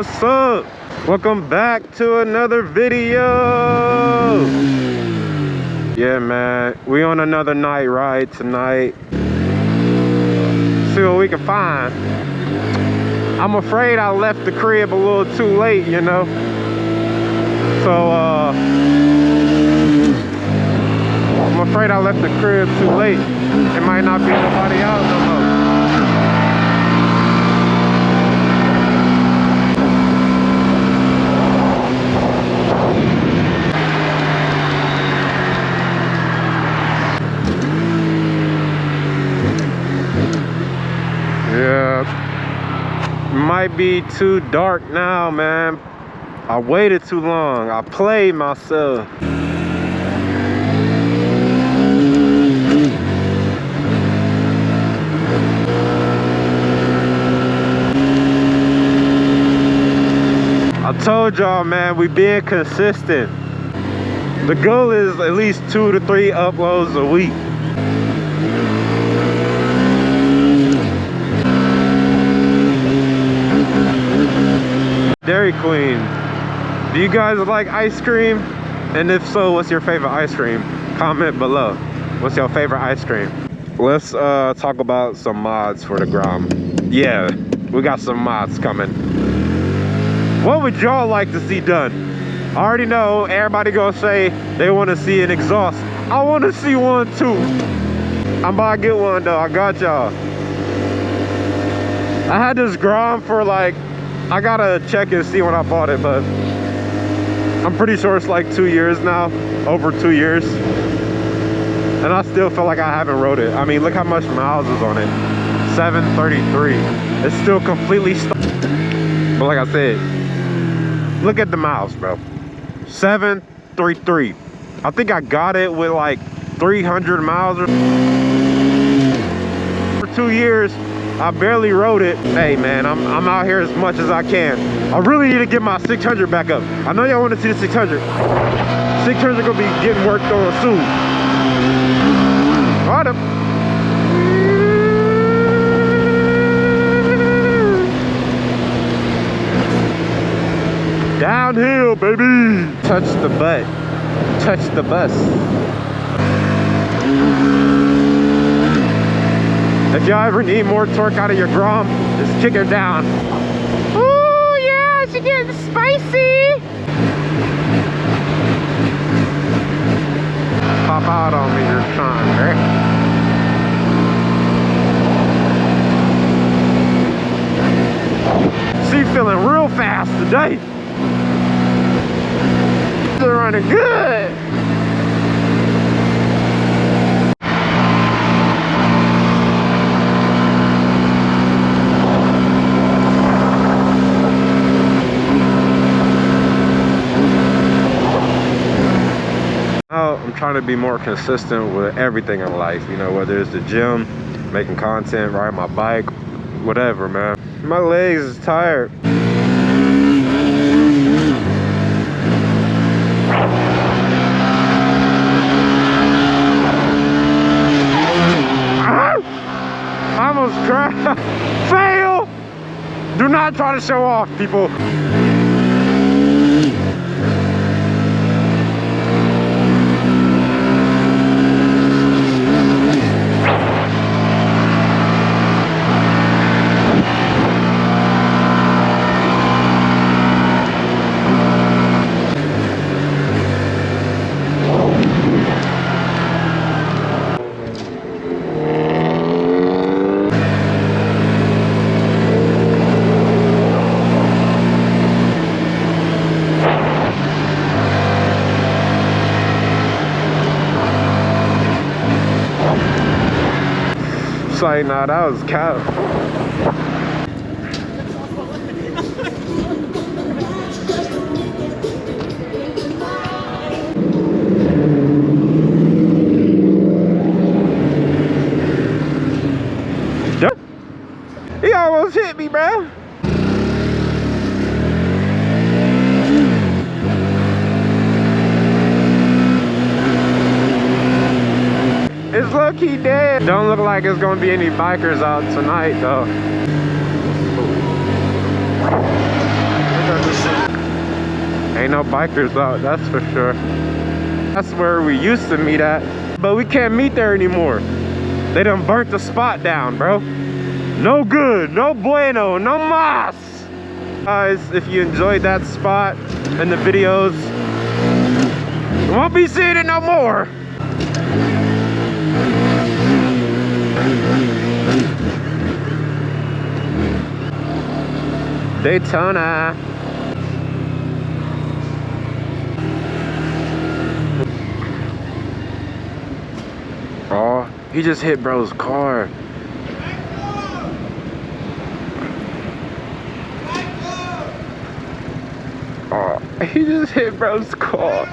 What's up? Welcome back to another video. Yeah, man, we on another night ride tonight. See what we can find. I'm afraid I left the crib a little too late, you know. So I'm afraid I left the crib too late. It might not be nobody out no more. Yeah, might be too dark now, man. I waited too long. I played myself. I told y'all, man, we being consistent. The goal is at least 2 to 3 uploads a week. Dairy Queen, do you guys like ice cream? And if so, what's your favorite ice cream? Comment below. What's your favorite ice cream? Let's talk about some mods for the Grom. Yeah, we got some mods coming. What would y'all like to see done? I already know everybody gonna say they want to see an exhaust. I want to see one too. I'm about to get one though. I got y'all. I had this Grom for like, I gotta check and see when I bought it, but I'm pretty sure it's like 2 years now, over 2 years. And I still feel like I haven't rode it. I mean, look how much miles is on it. 733. It's still completely stuck. But like I said, look at the miles, bro. 733. I think I got it with like 300 miles or for 2 years. I barely rode it. Hey man, I'm out here as much as I can. I really need to get my 600 back up. I know y'all want to see the 600. 600 gonna be getting worked on soon. Right up. Downhill, baby. Touch the butt. Touch the bus. If y'all ever need more torque out of your Grom, just kick her down. Ooh, yeah, she getting spicy. Pop out on me your time, right? She feeling real fast today. She's running good. I'm trying to be more consistent with everything in life, you know, whether it's the gym, making content, riding my bike, whatever, man. My legs is tired. I almost crashed. Fail! Do not try to show off, people. Like, nah, that was cap. He almost hit me, bro. It's low-key dead. Don't look like it's gonna be any bikers out tonight though. Ain't no bikers out, that's for sure. That's where we used to meet at, but we can't meet there anymore. They done burnt the spot down, bro. No good, no bueno, no mas. Guys, if you enjoyed that spot and the videos, you won't be seeing it no more. Daytona. Oh, he just hit bro's car. Oh, he just hit bro's car.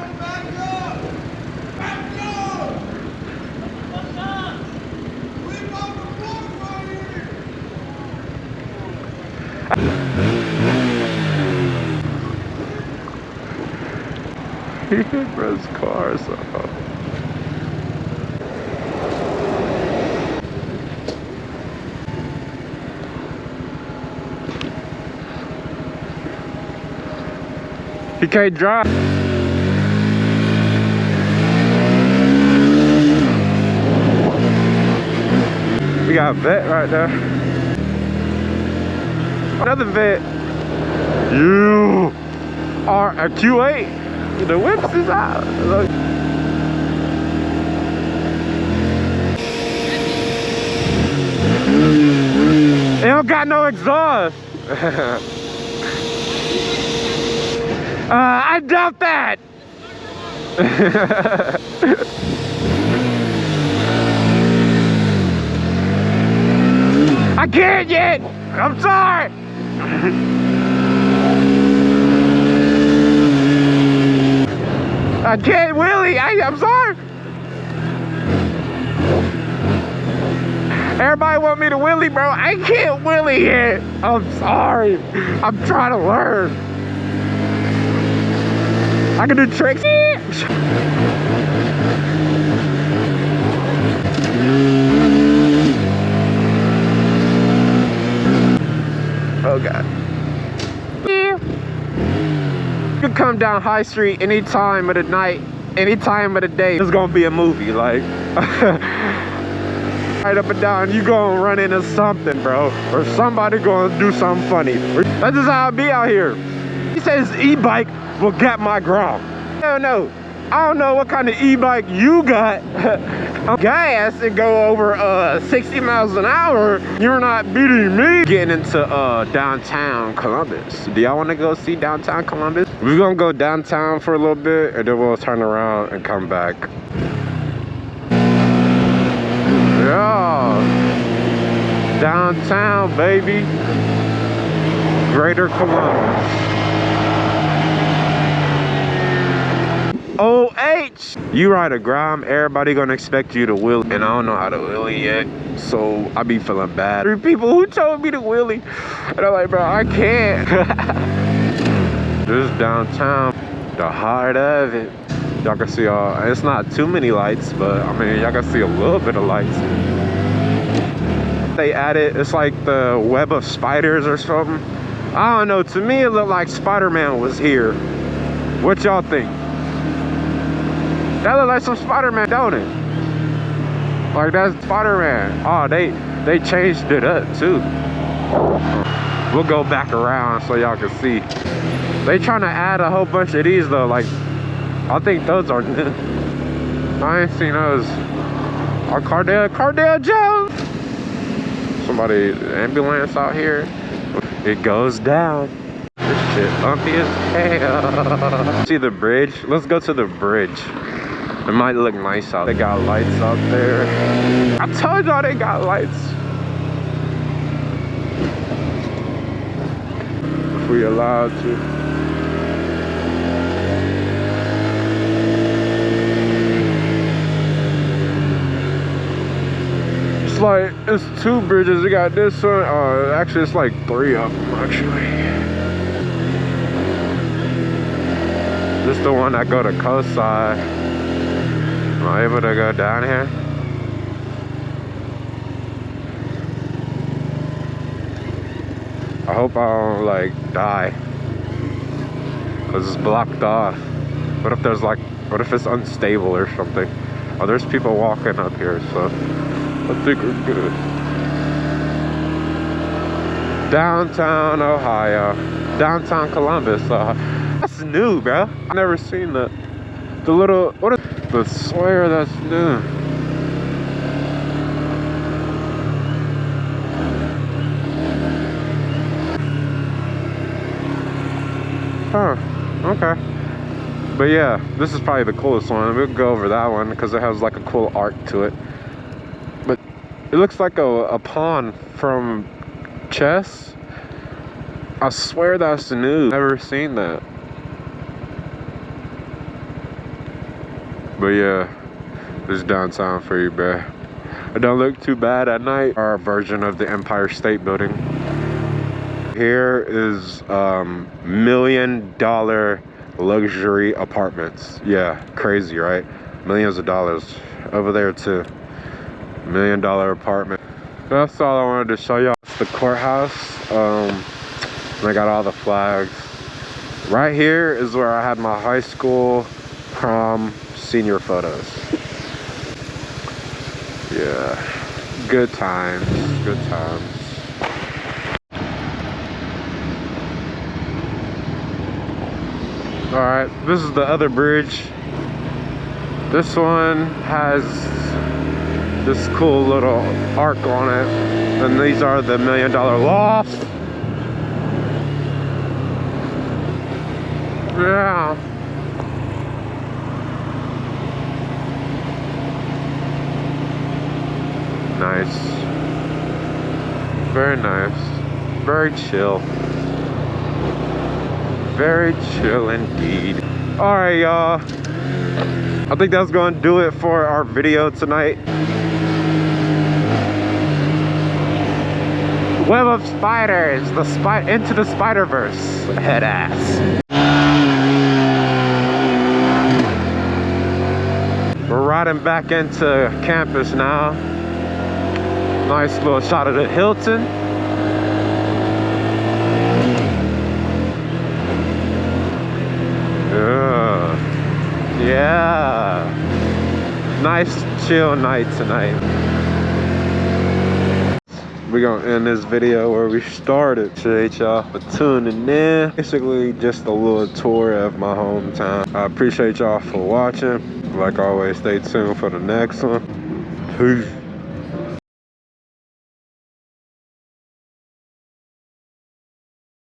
He hit bro's car, so. He can't drive. We got a vet right there. Another vet. You are a Q8. The whips is out. Look. It don't got no exhaust. I doubt that. I can't yet. I'm sorry. I can't wheelie. I'm sorry. Everybody want me to wheelie, bro. I can't wheelie yet. I'm sorry. I'm trying to learn. I can do tricks. Oh God. You can come down High Street any time of the night, any time of the day. It's gonna be a movie, like right up and down, you gonna run into something, bro, or somebody gonna do something funny. That's just how I be out here. He says e-bike will get my ground. Hell no. I don't know what kind of e-bike you got. Gas and go over 60 miles an hour. You're not beating me. Getting into downtown Columbus. Do y'all want to go see downtown Columbus? We're gonna go downtown for a little bit and then we'll turn around and come back. Yeah, downtown, baby. Greater Columbus. OH! You ride a Grom, everybody gonna expect you to wheel, and I don't know how to wheelie yet, so I be feeling bad. There are people who told me to wheelie, and I'm like, bro, I can't. This is downtown, the heart of it. Y'all can see it's not too many lights, but I mean, y'all can see a little bit of lights. They added, it's like the web of spiders or something. I don't know, to me it looked like Spider-Man was here. What y'all think? That look like some Spider-Man, don't it? Like that's Spider-Man. Oh, they changed it up too. We'll go back around so y'all can see. They trying to add a whole bunch of these though. Like, I think those are new. I ain't seen those. Oh, Cardell Jones. Somebody, ambulance out here. It goes down. This shit bumpy as hell. See the bridge? Let's go to the bridge. It might look nice out. They got lights out there. I told y'all they got lights. If we allowed to. It's like, it's two bridges. We got this one. Actually, it's like three of them, actually. This is the one that go to Coastside. Am I able to go down here? I hope I don't like die. 'cause it's blocked off. What if there's like, what if it's unstable or something? Oh, there's people walking up here, so I think we're good. Downtown Ohio, downtown Columbus. That's new, bro. I never seen that. The little, what is? I swear that's new. Huh. Okay. But yeah, this is probably the coolest one. We'll go over that one because it has like a cool arc to it. But it looks like a pawn from chess. I swear that's new. Never seen that. But yeah, this is downtown for you, bruh. It don't look too bad at night. Our version of the Empire State Building. Here is $1 million luxury apartments. Yeah, crazy, right? Millions of dollars. Over there too, $1 million apartment. That's all I wanted to show y'all. It's the courthouse. They got all the flags. Right here is where I had my high school prom senior photos. Yeah, good times, good times. All right, this is the other bridge. This one has this cool little arc on it, and these are the $1 million lofts. Yeah. Nice. Very nice. Very chill. Very chill indeed. Alright, y'all. I think that's going to do it for our video tonight. Web of Spiders, Into the Spider-Verse. Head ass. We're riding back into campus now. Nice little shot of the Hilton. Yeah. Nice chill night tonight. We're gonna end this video where we started. Appreciate y'all for tuning in. Basically just a little tour of my hometown. I appreciate y'all for watching. Like always, stay tuned for the next one. Peace.